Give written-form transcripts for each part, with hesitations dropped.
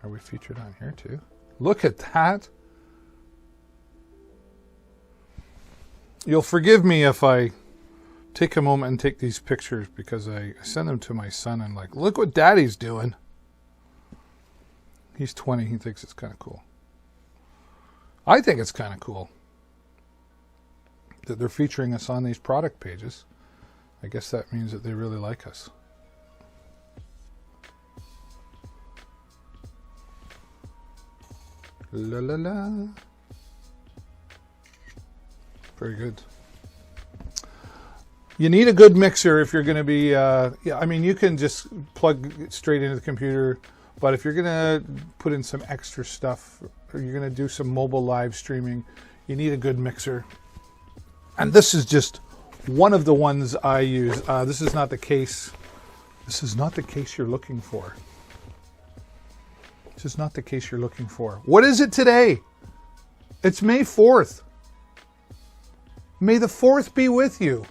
Are we featured on here too? Look at that. You'll forgive me if I take a moment and take these pictures because I send them to my son and like, look what Daddy's doing. He's 20. He thinks it's kind of cool. I think it's kind of cool that they're featuring us on these product pages. I guess that means that they really like us. La la la. Very good. You need a good mixer if you're going to be, yeah, I mean, you can just plug it straight into the computer, but if you're going to put in some extra stuff, or you're going to do some mobile live streaming, you need a good mixer. And this is just one of the ones I use. This is not the case. This is not the case you're looking for. This is not the case you're looking for. What is it today? It's May 4th. May the 4th be with you.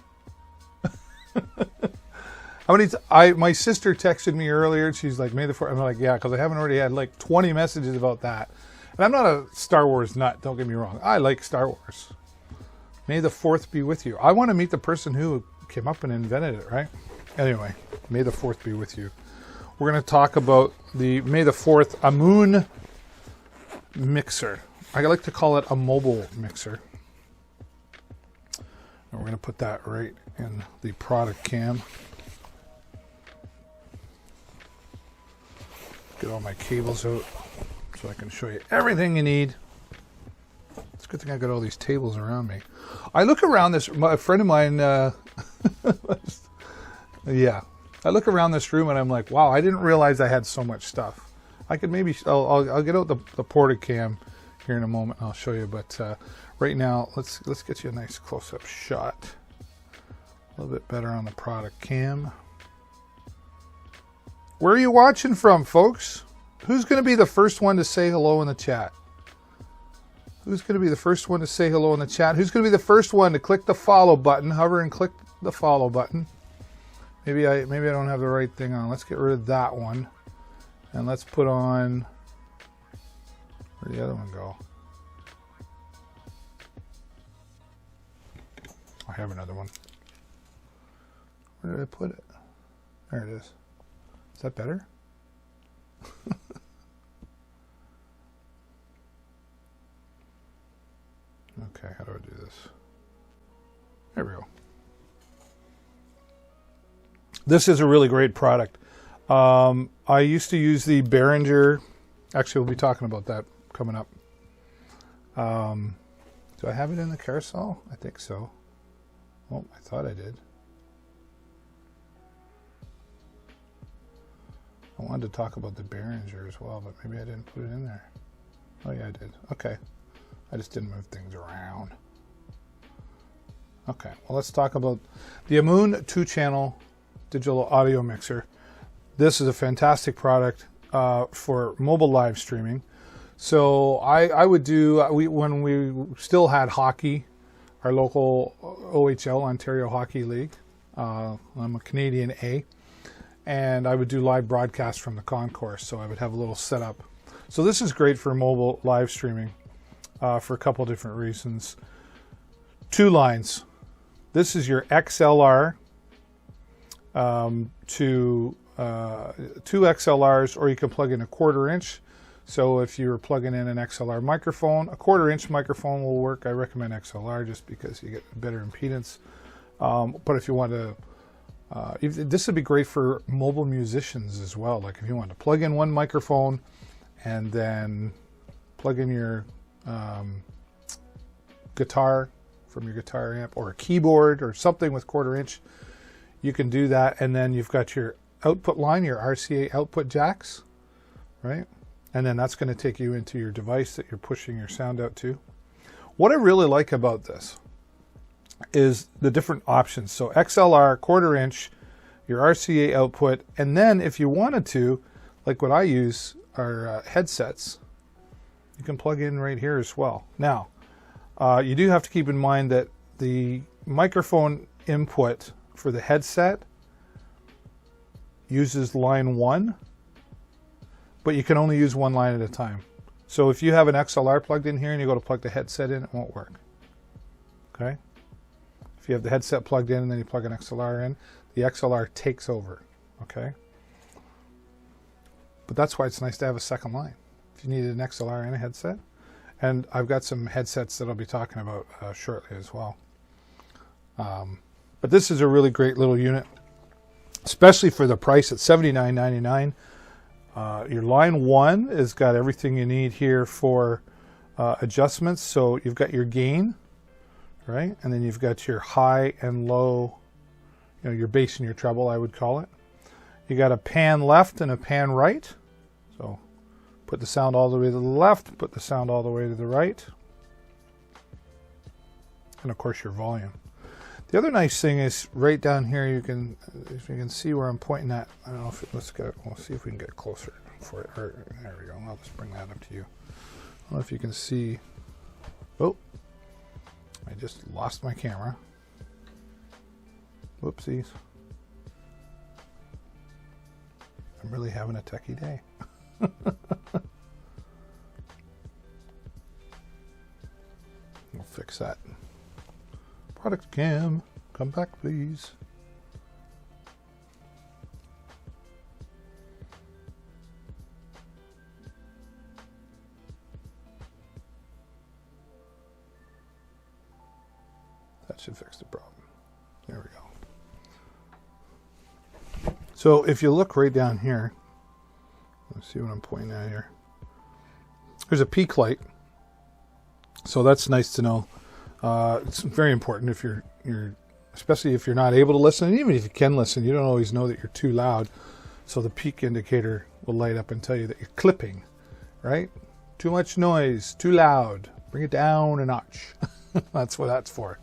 My sister texted me earlier and she's like, May the 4th. I'm like, yeah, because I haven't already had like 20 messages about that. And I'm not a Star Wars nut, don't get me wrong. I like Star Wars. May the 4th be with you. I want to meet the person who came up and invented it, right? Anyway, May the 4th be with you. We're going to talk about the May the 4th Amun mixer. I like to call it a mobile mixer. And we're going to put that right in the product cam. Get all my cables out so I can show you everything you need. It's a good thing I got all these tables around me. I look around this, a friend of mine, yeah. I look around this room and I'm like, wow, I didn't realize I had so much stuff. I could maybe, I'll get out the porta cam here in a moment and I'll show you. But right now, let's get you a nice close-up shot. A little bit better on the product cam. Where are you watching from, folks? Who's going to be the first one to say hello in the chat? Who's going to be the first one to say hello in the chat? Who's going to be the first one to click the follow button? Hover and click the follow button. Maybe I don't have the right thing on. Let's get rid of that one. And let's put on... Where'd the other one go? I have another one. Where did I put it? There it is. Is that better? Okay, how do I do this? There we go. This is a really great product. I used to use the Behringer. Actually, we'll be talking about that coming up. Do I have it in the carousel? I think so. Oh, I thought I did. I wanted to talk about the Behringer as well, but maybe I didn't put it in there. Oh yeah, I did. Okay. I just didn't move things around. Okay, well, let's talk about the Amun 2-channel digital audio mixer. This is a fantastic product for mobile live streaming. So I would do, when we still had hockey, our local OHL, Ontario Hockey League. I'm a Canadian A. And I would do live broadcasts from the concourse, so I would have a little setup. So this is great for mobile live streaming for a couple different reasons. 2 lines. This is your XLR to 2 XLRs, or you can plug in a 1/4 inch. So if you're plugging in an XLR microphone, a 1/4 inch microphone will work. I recommend XLR just because you get better impedance. But if you want to, this would be great for mobile musicians as well. Like if you want to plug in one microphone and then plug in your guitar from your guitar amp, or a keyboard or something with 1/4 inch, you can do that. And then you've got your output line, your RCA output jacks, right? And then that's going to take you into your device that you're pushing your sound out to. What I really like about this is the different options. So XLR, 1/4 inch, your RCA output, and then if you wanted to, like what I use are headsets, you can plug in right here as well. Now, you do have to keep in mind that the microphone input for the headset uses line 1, but you can only use one line at a time. So if you have an XLR plugged in here and you go to plug the headset in, it won't work. Okay? If you have the headset plugged in and then you plug an XLR in, the XLR takes over. Okay? But that's why it's nice to have a second line. If you needed an XLR and a headset. And I've got some headsets that I'll be talking about shortly as well. But this is a really great little unit, especially for the price at $79.99. Your line 1 has got everything you need here for adjustments. So you've got your gain, right? And then you've got your high and low, you know, your bass and your treble, I would call it. You got a pan left and a pan right. So put the sound all the way to the left, put the sound all the way to the right. And of course your volume. The other nice thing is right down here, you can, if you can see where I'm pointing at. I don't know if we'll see if we can get closer for it. There we go. I'll just bring that up to you. I don't know if you can see. Oh, I just lost my camera. Whoopsies. I'm really having a techie day. We'll fix that. Product cam, come back please. That should fix the problem. There we go. So if you look right down here, let's see what I'm pointing at here. There's a peak light. So that's nice to know. It's very important if you're especially if you're not able to listen, and even if you can listen, you don't always know that you're too loud. So the peak indicator will light up and tell you that you're clipping, right? Too much noise, too loud. Bring it down a notch. That's what that's for.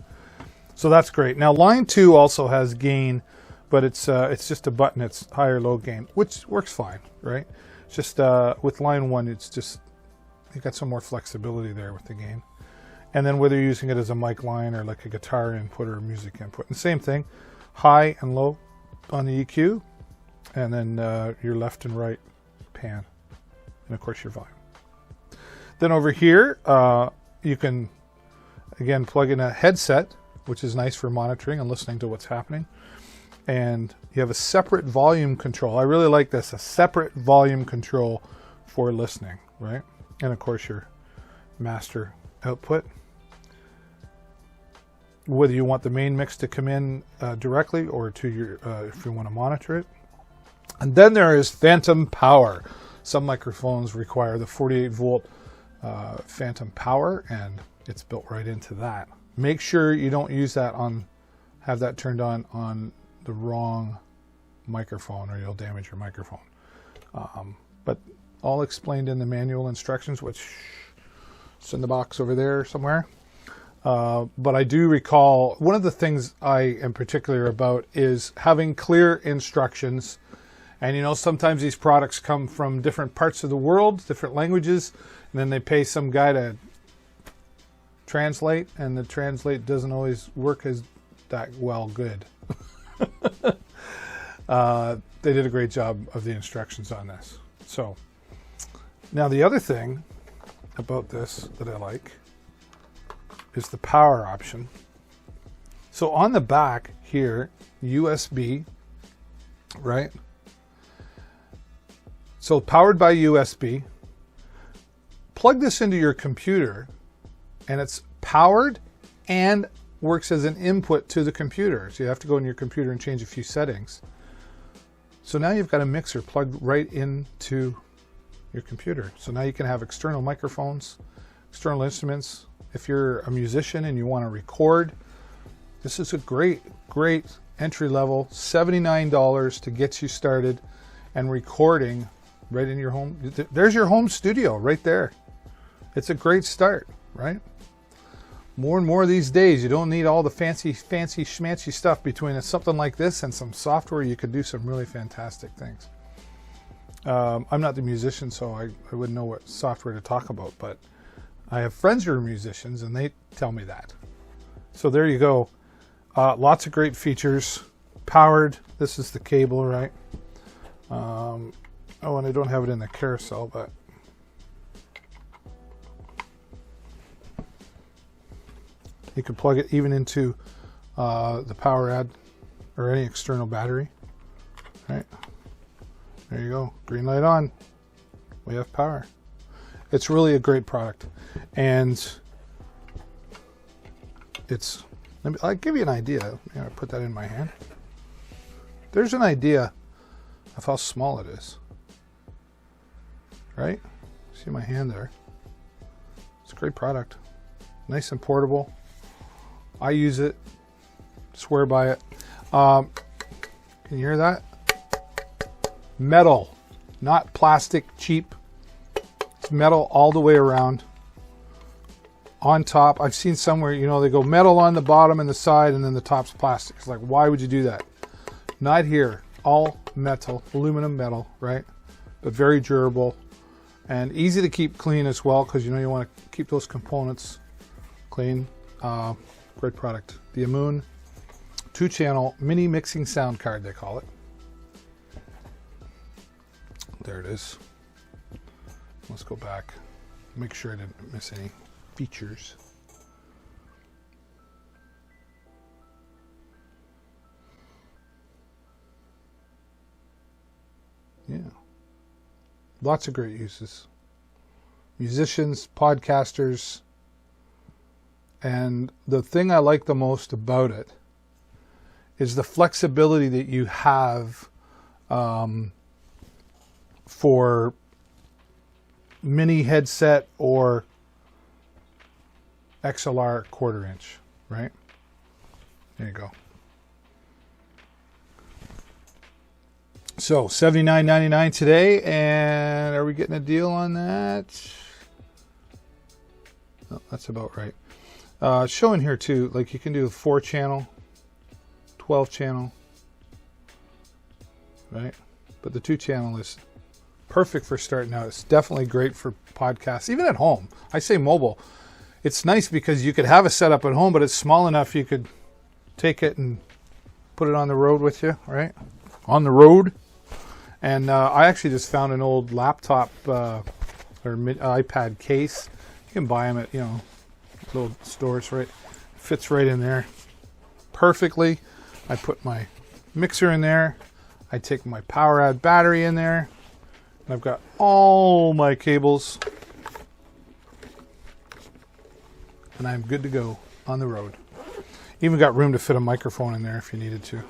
So that's great. Now line 2 also has gain, but it's just a button. It's high or low gain, which works fine, right? It's just with line 1, it's just you've got some more flexibility there with the gain. And then whether you're using it as a mic line or like a guitar input or a music input. And same thing, high and low on the EQ, and then your left and right pan, and of course your volume. Then over here, you can, again, plug in a headset, which is nice for monitoring and listening to what's happening. And you have a separate volume control. I really like this, a separate volume control for listening, right? And of course your master output. Whether you want the main mix to come in directly or to your, if you want to monitor it. And then there is phantom power. Some microphones require the 48 volt phantom power, and it's built right into that. Make sure you don't use that have that turned on the wrong microphone, or you'll damage your microphone. But all explained in the manual instructions, which is in the box over there somewhere. But I do recall, one of the things I am particular about is having clear instructions. And you know, sometimes these products come from different parts of the world, different languages, and then they pay some guy to translate, and the translate doesn't always work as that well good. They did a great job of the instructions on this. So now the other thing about this that I like is the power option. So on the back here, USB, right? So powered by USB. Plug this into your computer, and it's powered and works as an input to the computer. So you have to go in your computer and change a few settings. So now you've got a mixer plugged right into your computer. So now you can have external microphones, external instruments. If you're a musician and you want to record, this is a great entry level, $79 to get you started and recording right in your home. There's your home studio right there. It's a great start, right? More and more these days, you don't need all the fancy schmancy stuff. Between something like this and some software, you could do some really fantastic things. I'm not the musician, so I wouldn't know what software to talk about, but I have friends who are musicians, and they tell me that. So there you go. Lots of great features. Powered. This is the cable, right? Oh, and I don't have it in the carousel, but you can plug it even into the power ad or any external battery. Right, there you go. Green light on. We have power. It's really a great product, and it's. I'll give you an idea. I put that in my hand. There's an idea of how small it is. Right? See my hand there. It's a great product. Nice and portable. I use it. Swear by it. Can you hear that? Metal, not plastic, cheap. It's metal all the way around. On top, I've seen somewhere, you know, they go metal on the bottom and the side, and then the top's plastic. It's like, why would you do that? Not here. All metal, aluminum metal, right? But very durable and easy to keep clean as well, because you know you want to keep those components clean. Great product. The Amoon 2-channel mini mixing sound card, they call it. There it is. Let's go back. Make sure I didn't miss any features. Yeah. Lots of great uses. Musicians, podcasters, and the thing I like the most about it is the flexibility that you have for mini headset or XLR 1/4 inch, right? There you go. So $79.99 today, and are we getting a deal on that? Oh, that's about right. Showing here too, like you can do a 4-channel, 12-channel, right? But the 2-channel is perfect for starting out. It's definitely great for podcasts, even at home. I say mobile. It's nice because you could have a setup at home, but it's small enough you could take it and put it on the road with you, right? On the road. And I actually just found an old laptop or iPad case. You can buy them at, you know, little stores, right? Fits right in there perfectly. I put my mixer in there. I take my power ad battery in there. And I've got all my cables. And I'm good to go on the road. Even got room to fit a microphone in there if you needed to.